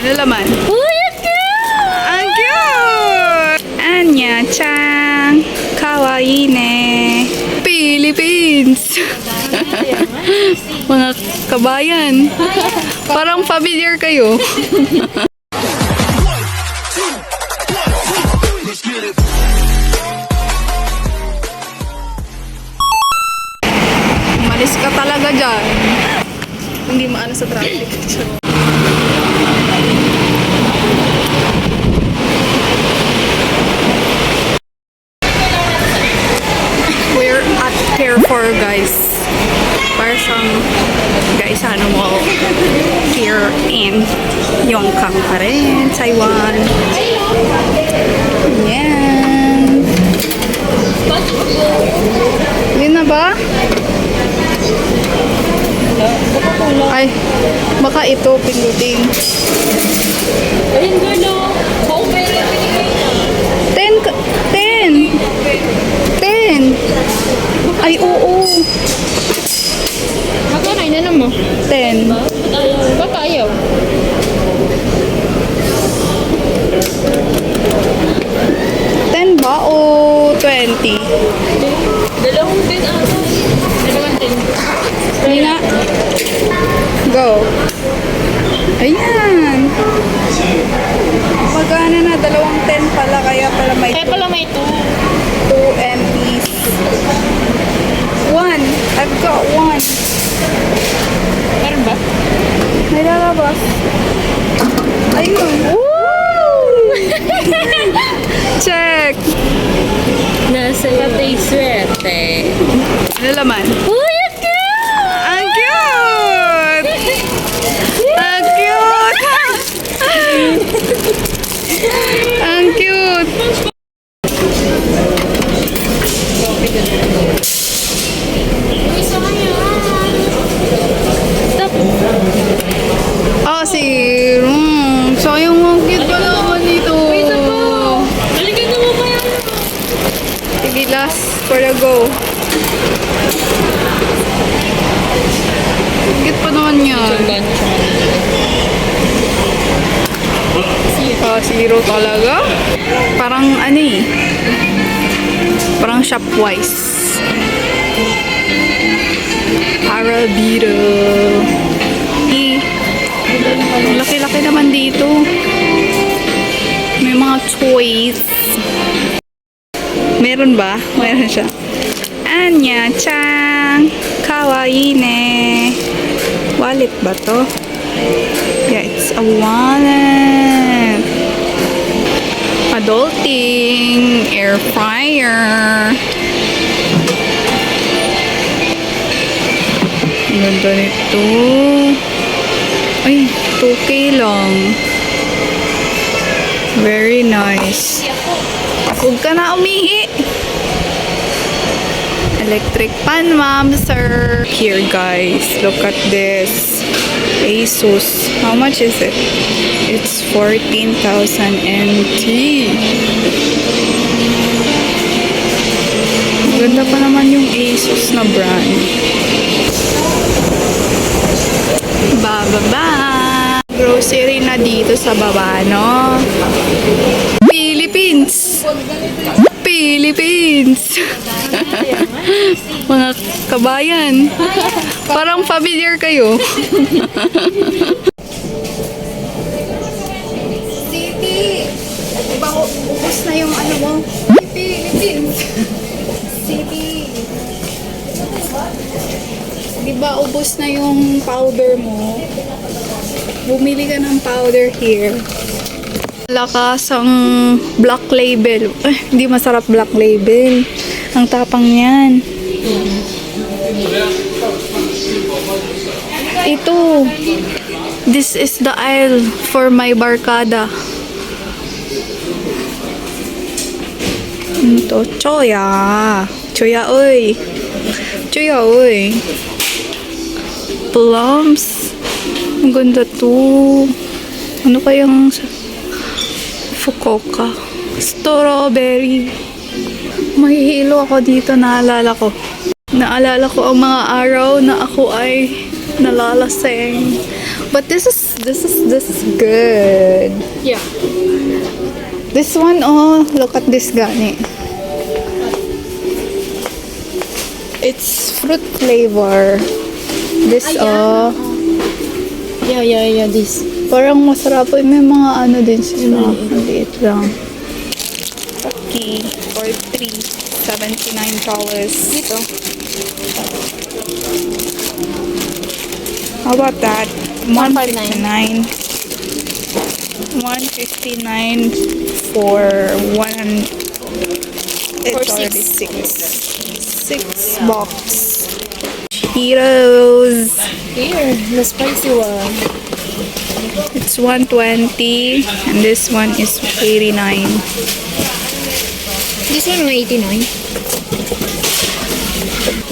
Ano laman? Uy, ang cute! Ang cute! Anya-chan! Kawaii ne! Philippines! Mga kabayan. Parang familiar kayo. Malis ka talaga dyan. Hindi maano sa traffic. We're at Carrefour, guys. Para siyang guys, ano mo here in Yongkang pa rin, Taiwan. Yan. Yun na ba? Ay, baka ito pindutin. Ayun, gulo. Open. 10. Ay, oo. Magkano na mo? 10. Ba't ayaw? Ba o 20? Dalawang din ata. Dalawang din. Hindi nga. Go. Ayan. Magkano na? Dalawang 10 pala. Kaya pala may Kaya pala may 2. 2 MPs. 1. I've got 1. Meron ba? May lalabas. Ayun. Woo! Check. Nasa patay swerte. Ano laman? Uy, ang cute! Ang cute! Ang cute! Ang cute! Stop. Ah, si... sayang ang cute pa naman dito. Balikan na mo pa yan. Sige, last for the go. Cute pa naman yan. Zero talaga. Parang ano eh. Parang Shopwise. Arabito. Laki-laki naman dito. May mga toys. Meron ba? Meron siya. Anya-chan! Kawaii ne! Wallet ba to? Yeah, it's a wallet. Adulting. Air fryer. Ang ganda nito. Ay, 2K lang. Very nice. Huwag ka na umihi. Electric pan, ma'am, sir. Here, guys. Look at this. Asus. How much is it? It's 14,000 NT. Maganda pa naman yung Asus na brand. Bababa. Grocery na dito sa baba, no? Philippines! Philippines! Mga kabayan. Parang familiar kayo. City! Diba ubos na yung ano mo? Philippines! City! Diba ubos na yung powder mo? Bumili ka ng powder here. Lakas ang Black Label. Hindi masarap Black Label. Ang tapang yan. Ito. This is the aisle for my barkada. Ito. Choya. Choya, oy. Choya, oy. Plums. Ang ganda to. Ano kayang... Fukuoka. Strawberry. Mahihilo ako dito, naalala ko. Naalala ko ang mga araw na ako ay nalalaseng. But this is good. Yeah. This one, oh, look at this gani. It's fruit flavor. This, oh, Yeah, this. parang masarap. May mga ano din sila. Maliit lang. Okay, for $379. Dito. How about that? 159. 159 for one. It's For already six. six box. Cheetos. Here, the spicy one. It's 120 and this one is 89. This one 89.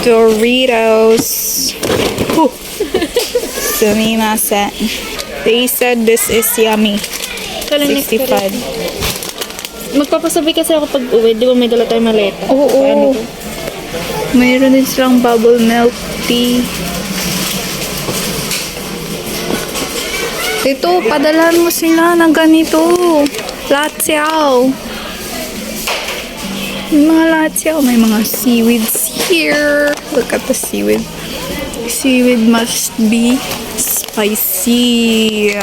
Doritos. Whew. Sumimasen. They said this is yummy. 65. Magpapasabi kasi ako pag uwi. Di ba may dala tayo maleta? Oo. Mayroon din silang bubble milk tea. Ito, padalahan mo sila ng ganito. Latsiao. May mga latsiao. May mga seaweeds here. Look at the seaweed. Seaweed must be spicy.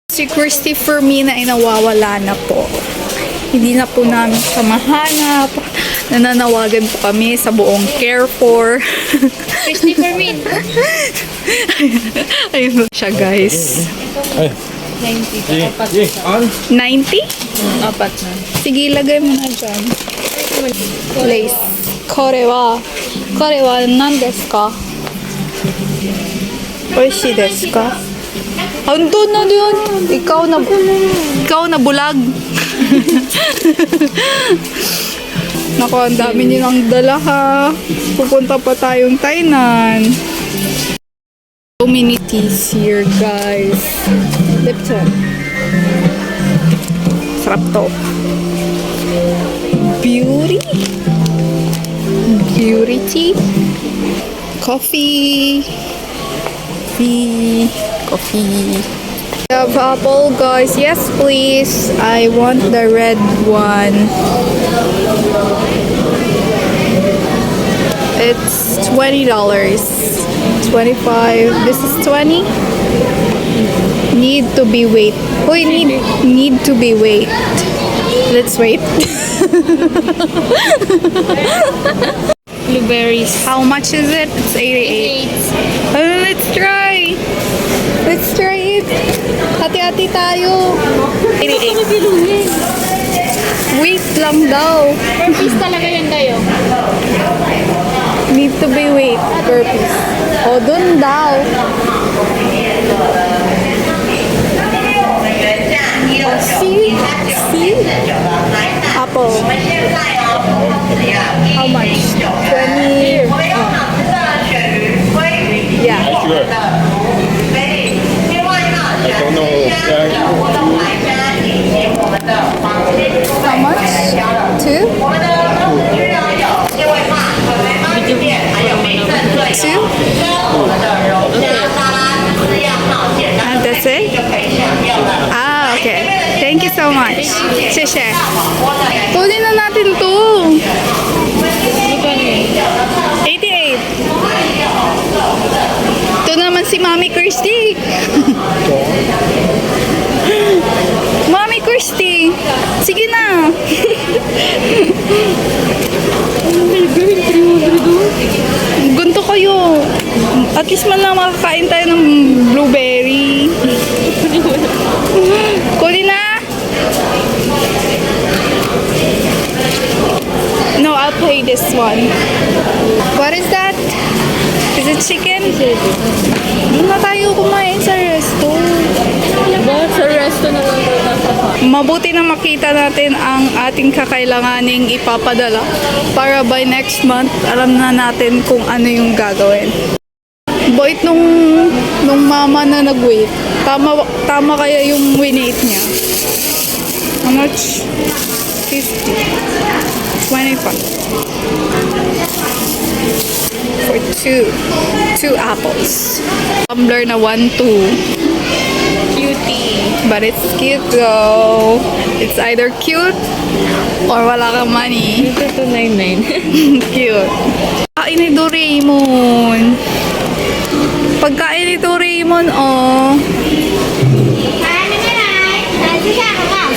Si Christopher Mina ay nawawala na po. Hindi na po namin siya mahanap. Nananawagan po kami sa buong Carrefour. Christopher Min. Ayun siya, guys. 90. On. 90? Apat na. Sige, lagay mo na dyan. Lace. Korewa nan desu ka? Oishi desu ka? Andun na yun. Ikaw na bulag. Naku, ang dami nilang dala ha. Pupunta pa tayong Tainan. So many teas here, guys. Lipton. Sarap to. Beauty tea. Coffee. Coffee. The apple, guys. Yes, please. I want the red one. It's $20. 25. This is 20. Need to be wait. Wait, need to be wait. Let's wait. Blueberries. How much is it? It's 88. Let's try. Let's try it. Hati-hati tayo. 88. Wait lang daw. Per piece talaga yan tayo. Need to be wait per piece. O, dun daw. Oh, see? Apple. How much? 20. Yeah. Sure. I don't know. How much? 2? 2? And that's it? Ah, okay. Thank you so much. Share. Kunin na natin to. 88. Ito naman si Mami Christy. Mami Christy. Sige na. Ganto kayo. At least man lang makakain tayo ng blueberry. Kunin na. No, I'll pay this one. What is that? Is it chicken? Doon na tayo kumain sa resto. Bakit sa resto na lang tayo nasa? Mabuti na makita natin ang ating kakailanganing ipapadala para by next month alam na natin kung ano yung gagawin. Bait nung mama na nag-wait. Tama kaya yung winate niya. How much? 50. 25. for two apples. Tumbler na 1-2. Cutie. But it's cute though. It's either cute or wala kang money. Ito 299. Cute. Pagkain ni Doraemon. Pagkain ni Doraemon, oh.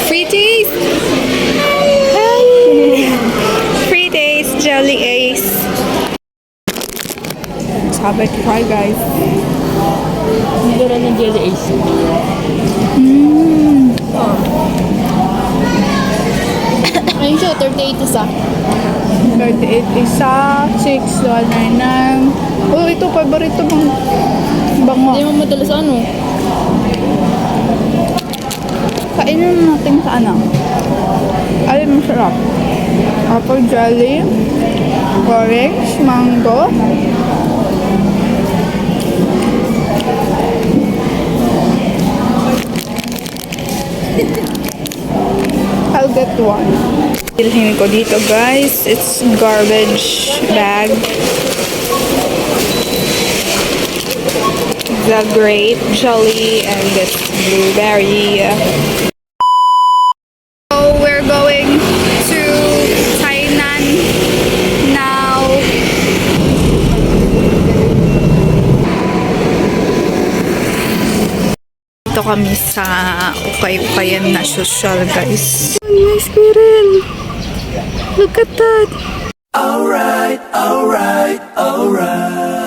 Free taste. Free taste, Jelly Ace. Let's have a try, guys. Mura ng Jelly Ace. Ayun siya, 38 isa. 38 isa, 6,199. Oh, ito, paborito mong bango. Hindi mo madalas ano. Kainin natin sa ano. Alin masarap? Apple jelly, orange, mango. I'll get one. Bilhin ko dito, guys. It's garbage bag. The grape jelly and this blueberry. So we're going to Tainan now. Ito kami sa ukay-ukayan na social, guys. May squirrel. Look at that. Alright, alright, alright.